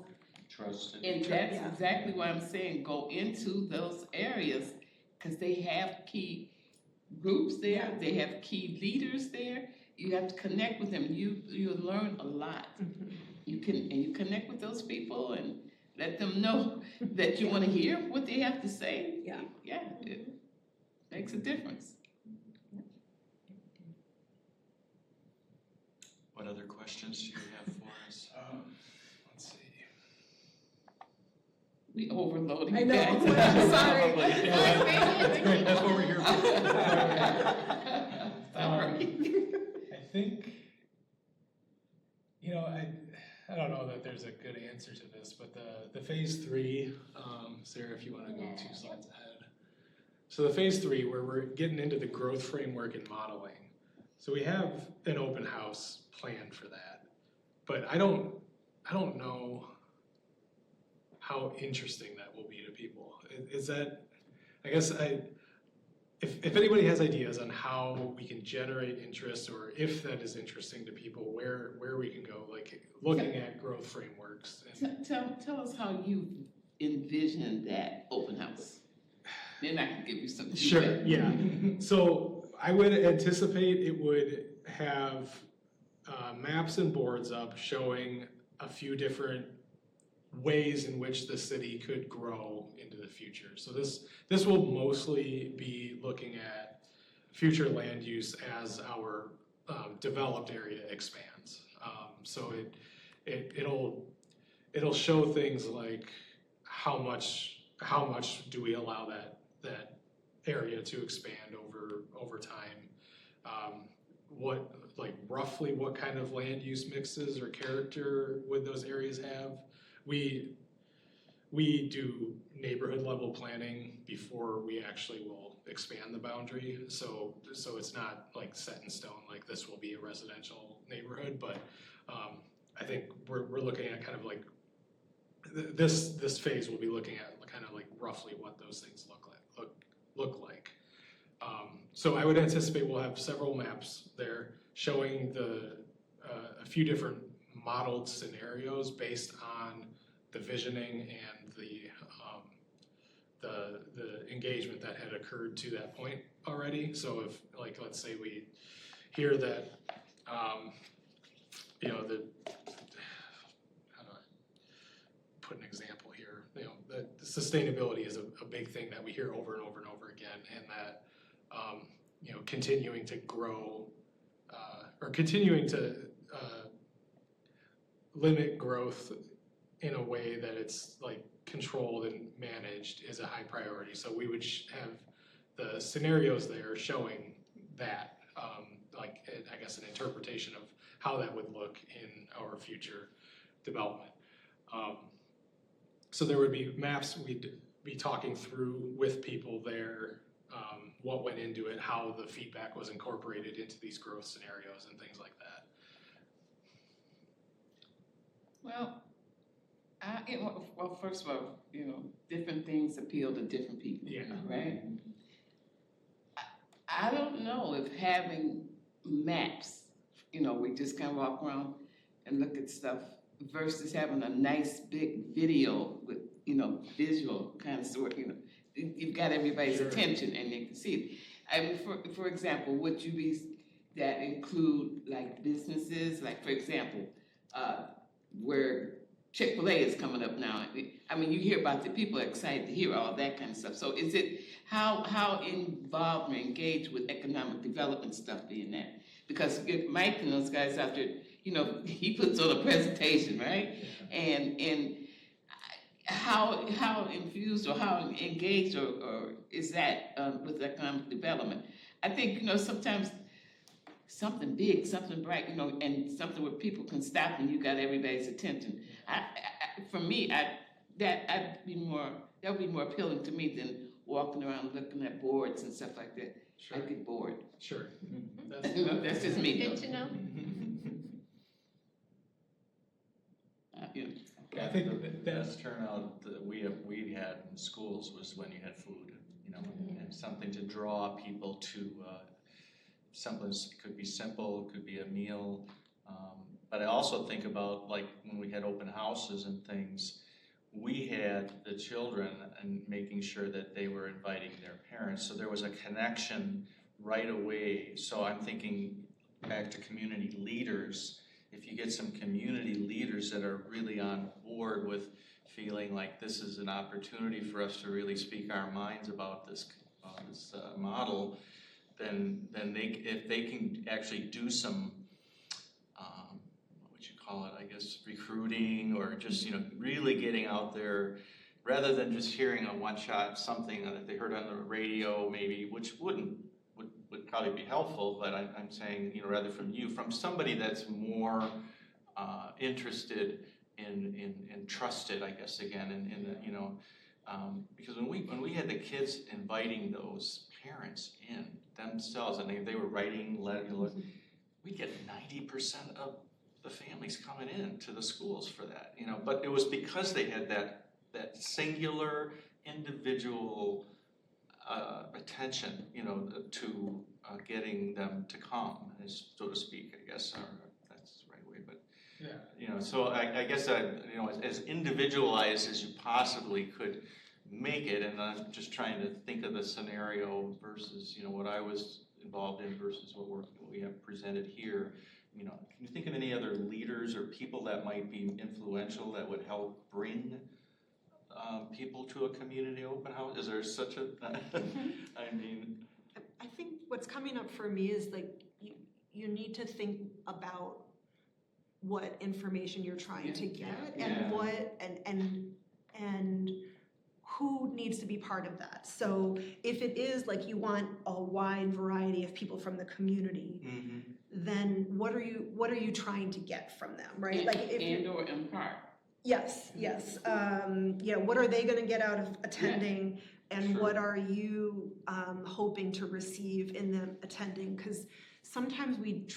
Trusted. And that's exactly why I'm saying go into those areas because they have key groups there, they have key leaders there. You have to connect with them. You'll learn a lot. You connect with those people and let them know that you want to hear what they have to say. Yeah, it makes a difference. What other questions do you have for us? Let's see. We overloading I you know. guys. I'm sorry. That's what we're here for. I think, you know, I don't know that there's a good answer to this, but the phase 3, Sarah, if you want to go 2 slides ahead. So the phase 3, where we're getting into the growth framework and modeling. So we have an open house planned for that, but I don't know how interesting that will be to people. Is that, I guess if anybody has ideas on how we can generate interest or if that is interesting to people, where we can go, like looking at growth frameworks. Tell us how you envision that open house. Then I can give you some feedback. Sure, yeah. So I would anticipate it would have maps and boards up showing a few different ways in which the city could grow into the future. So this will mostly be looking at future land use as our developed area expands. So it'll show things like how much do we allow that area to expand over time. Roughly what kind of land use mixes or character would those areas have? We do neighborhood level planning before we actually will expand the boundary. So it's not like set in stone, like this will be a residential neighborhood, but I think we're looking at kind of like this phase will be looking at kind of like roughly what those things look like. So I would anticipate we'll have several maps there showing a few different modeled scenarios based on the visioning and the engagement that had occurred to that point already. So if, like, let's say we hear that, how do I put an example here? That sustainability is a big thing that we hear over and over and over again, and that continuing to grow or continuing to limit growth in a way that it's like controlled and managed is a high priority. So we would have the scenarios there showing that, I guess an interpretation of how that would look in our future development. So there would be maps we'd be talking through with people there, what went into it, how the feedback was incorporated into these growth scenarios and things like that. Well, first of all, different things appeal to different people, right? I don't know if having maps, we just kind of walk around and look at stuff versus having a nice big video with, visual kind of sort, you've got everybody's attention and they can see it. I mean, for example, would you be that include like businesses, like for example, where Chick-fil-A is coming up now? I mean, you hear about the people are excited to hear all that kind of stuff. So is it how involved or engaged with economic development stuff being that? Because Mike and those guys out there, he puts on a presentation, right? Yeah. And how infused or how engaged or is that with economic development? I think, sometimes something big, something bright, and something where people can stop and you got everybody's attention. For me, that would be more appealing to me than walking around looking at boards and stuff like that. Sure. I get bored. Sure. That's just me. Good to know. I think the best turnout that we had in schools was when you had food, and something to draw people to something. Could be simple, could be a meal, but I also think about like when we had open houses and things, we had the children and making sure that they were inviting their parents, so there was a connection right away. So I'm thinking back to community leaders. If you get some community leaders that are really on board with feeling like this is an opportunity for us to really speak our minds about this model, then if they can actually do some, what would you call it? I guess recruiting or just really getting out there, rather than just hearing a one-shot something that they heard on the radio maybe, which would probably be helpful, but I'm saying, rather from somebody that's more interested and trusted, I guess, again, because when we had the kids inviting those parents in themselves, and they were writing letters, we get 90% of the families coming in to the schools for that, but it was because they had that singular individual attention, to getting them to come, so to speak, I guess, or that's the right way, but yeah, so I guess as individualized as you possibly could make it, and I'm just trying to think of the scenario versus what I was involved in versus what we have presented here. Can you think of any other leaders or people that might be influential that would help bring people to a community open house? Is there such a, I think what's coming up for me is like you need to think about what information you're trying to get and Yeah. what and who needs to be part of that. So if it is like you want a wide variety of people from the community, then what are you trying to get from them, right? Like if and or impart. Yes, yes. What are they gonna get out of attending? And Sure. what are you hoping to receive in them attending? Because sometimes we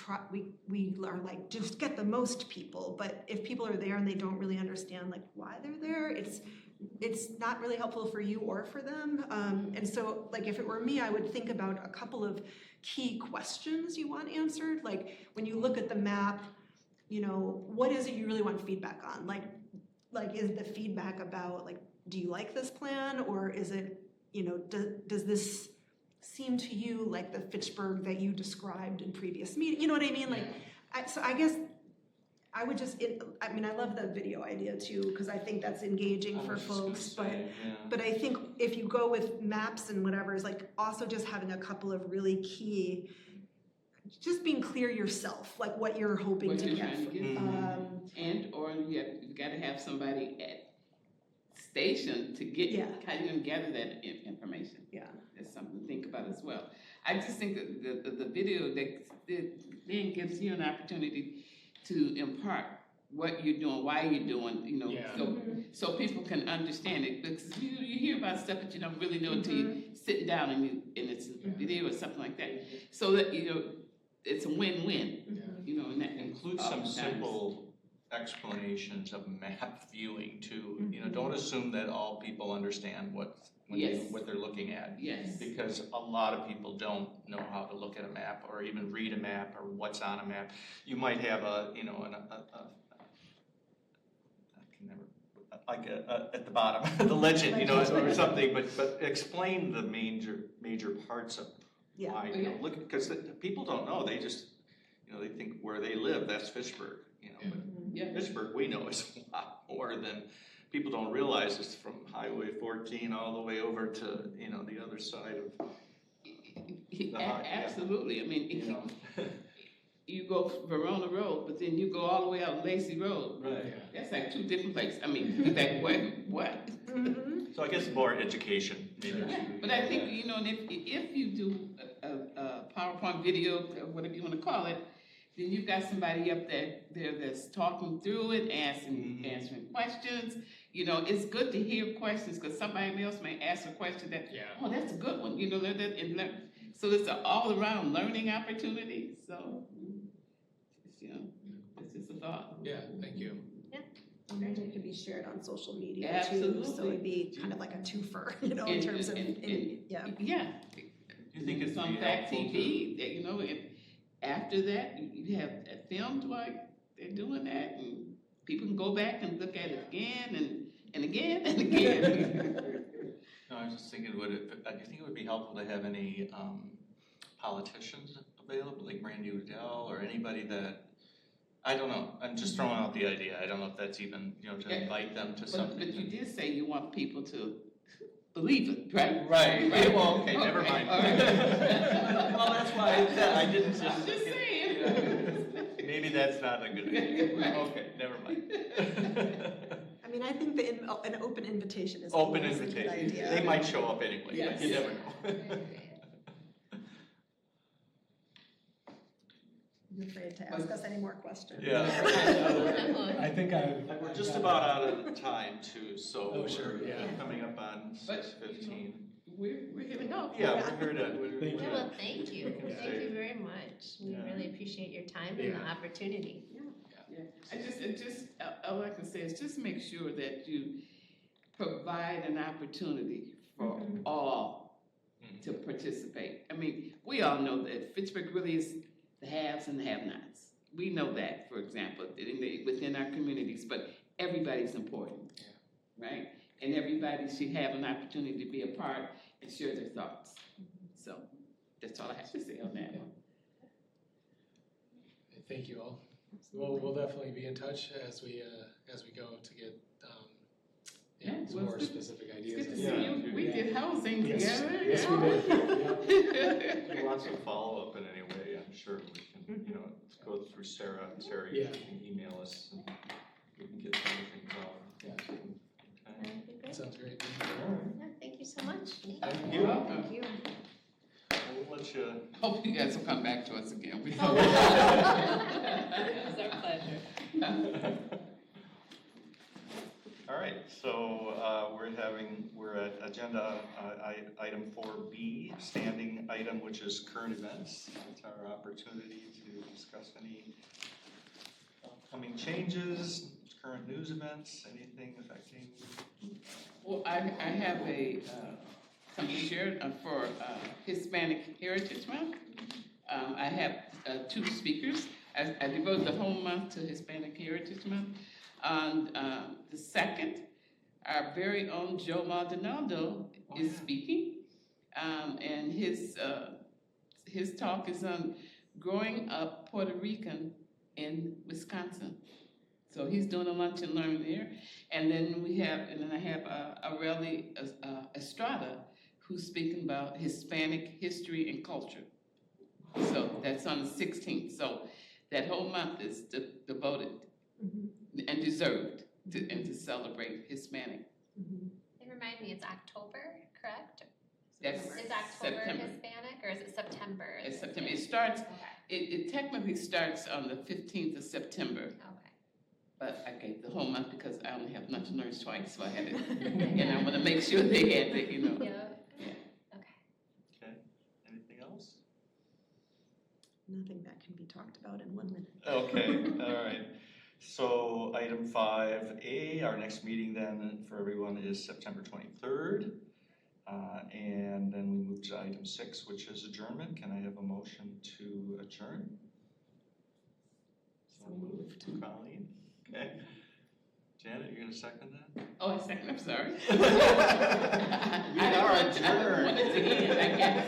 are like, just get the most people, but if people are there and they don't really understand like why they're there, it's not really helpful for you or for them. And so like if it were me, I would think about a couple of key questions you want answered. Like when you look at the map, what is it you really want feedback on? Like is the feedback about like, do you like this plan, or is it, does this seem to you like the Fitchburg that you described in previous meeting? You know what I mean? Like, so I guess I would I love the video idea too, because I think that's engaging for folks, but I think if you go with maps and whatever, is like also just having a couple of really key, just being clear yourself, like what you're hoping to get. And or you got to have somebody at station to get kind of gather that information. Yeah, that's something to think about as well. I just think that the video that then gives you an opportunity to impart what you're doing, why you're doing, so people can understand it. Because you hear about stuff that you don't really know until you sit down and it's a video or something like that. So that it's a win-win. And that includes some simple explanations of map viewing too. Don't assume that all people understand what they're looking at. Yes. Because a lot of people don't know how to look at a map or even read a map or what's on a map. You might have at the bottom, the legend, or something, but explain the major parts of why, look, because people don't know, they just, they think where they live, that's Fitchburg, but Fitchburg, we know, is a lot more than, people don't realize it's from Highway 14 all the way over to, the other side of the Absolutely, I mean, you go Verona Road, but then you go all the way out Lacey Road. Right. That's like two different places. I mean, like what? So I guess more education, maybe. But I think, and if you do a PowerPoint video, or whatever you want to call it, then you've got somebody up there that's talking through it, answering questions. It's good to hear questions because somebody else may ask a question that, oh, that's a good one. So it's an all-around learning opportunity. So, it's just a thought. Yeah, thank you. And then it can be shared on social media Absolutely. too, so it'd be kind of like a twofer, in terms of, Yeah. Do you think it's on FACTv, and after that, you have that filmed while they're doing that, and people can go back and look at it again and again and again. No, I was just thinking, do you think it would be helpful to have any politicians available, like Randy Udell or anybody that, I don't know, I'm just throwing out the idea, I don't know if that's even, to invite them to something. But you did say you want people to believe it, right? Right, well, okay, never mind. Right. Well, that's why I said, I didn't just. I'm just saying. Maybe that's not a good idea. Right. Okay, never mind. I mean, I think an open invitation is Open always a good invitation, idea. they might show up anyway, Yes. but you never know. You're afraid to ask us any more questions. Yeah. I think We're just about out of time too, so. Oh, sure, we're yeah. Coming up on 6:15. We're here to help. Yeah, we're here to. Thank you. Yeah, well, thank you. can Thank say- you very much. We Yeah. really appreciate your time and the Yeah. opportunity. All I can say is just make sure that you provide an opportunity for all to participate. I mean, we all know that Fitchburg really is the haves and the have-nots. We know that, for example, within our communities, but everybody's important, right? And everybody should have an opportunity to be a part and share their thoughts. So that's all I have to say on that one. Thank you all. We'll definitely be in touch as we go to get some more specific It's ideas. good to see you. We did housing Yes. together. Yes, we did. If you want some follow-up in any way, I'm sure we can, it's go through Sarah. Sarah, Yeah. you can email us and we can get some things out. Yeah. Okay. That'd be great. Sounds great. Yeah, thank you so much. Thank you. Thank you. We'll let you. Hope you guys will come back to us again. It's our pleasure. All right, so we're at agenda item 4B, standing item, which is current events. It's our opportunity to discuss any upcoming changes, current news events, anything affecting. Well, I have something to share for Hispanic Heritage Month. I have 2 speakers. I devoted the whole month to Hispanic Heritage Month. On the 2nd, our very own Joe Maldonado is speaking, and his talk is on growing up Puerto Rican in Wisconsin. So he's doing a lunch and learn there, and then I have Aurelie Estrada, who's speaking about Hispanic history and culture. So that's on the 16th. So that whole month is devoted and deserved to celebrate Hispanic. They remind me, it's October, correct? That's Is October September. Hispanic or is it September? It's September. It starts. Okay, It technically starts on the 15th of September, okay. but I gave the whole month because I only have lunch and learns twice, so I had to, I want to make sure they had the, Yeah, Yeah. okay. Okay, anything else? Nothing that can be talked about in 1 minute. Okay, all right. So item 5A, our next meeting then for everyone is September 23rd. And then we move to item 6, which is adjournment. Can I have a motion to adjourn? So moved. Colleen, okay. Janet, you gonna second that? Oh, a second, I'm sorry. We are adjourned. I wanted to end, I guess.